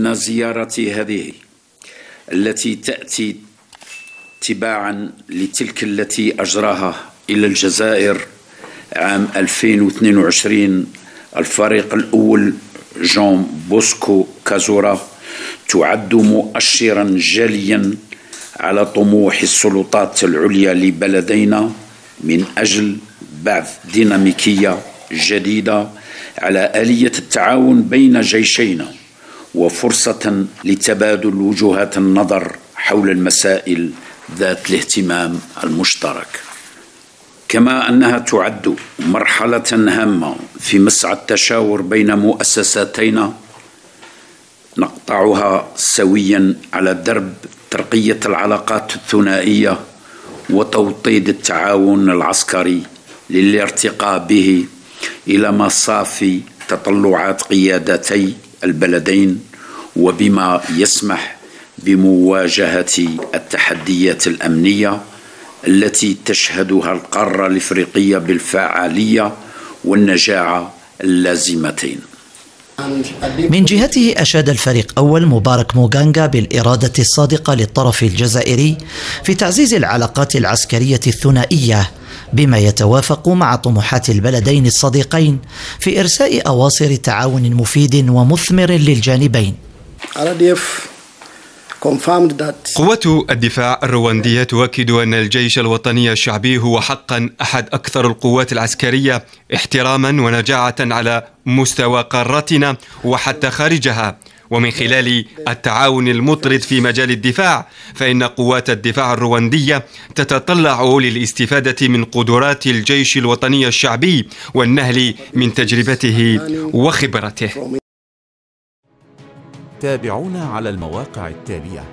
إن زيارتي هذه التي تأتي تباعا لتلك التي أجراها إلى الجزائر عام 2022 الفريق الأول جون بوسكو كازورا تعد مؤشرا جليا على طموح السلطات العليا لبلدينا من أجل بعث ديناميكية جديدة على آلية التعاون بين جيشينا وفرصة لتبادل وجهات النظر حول المسائل ذات الاهتمام المشترك، كما أنها تعد مرحلة هامة في مسعى التشاور بين مؤسساتينا نقطعها سويا على درب ترقية العلاقات الثنائية وتوطيد التعاون العسكري للارتقاء به إلى مصاف تطلعات قيادتي البلدين، وبما يسمح بمواجهة التحديات الأمنية التي تشهدها القارة الإفريقية بالفعالية والنجاعة اللازمتين. من جهته أشاد الفريق أول مبارك موغانغا بالإرادة الصادقة للطرف الجزائري في تعزيز العلاقات العسكرية الثنائية بما يتوافق مع طموحات البلدين الصديقين في إرساء أواصر تعاون مفيد ومثمر للجانبين. قوات الدفاع الرواندية تؤكد أن الجيش الوطني الشعبي هو حقا أحد أكثر القوات العسكرية احتراما ونجاعة على مستوى قارتنا وحتى خارجها، ومن خلال التعاون المطرد في مجال الدفاع فإن قوات الدفاع الرواندية تتطلع للاستفادة من قدرات الجيش الوطني الشعبي والنهل من تجربته وخبرته. تابعونا على المواقع التالية.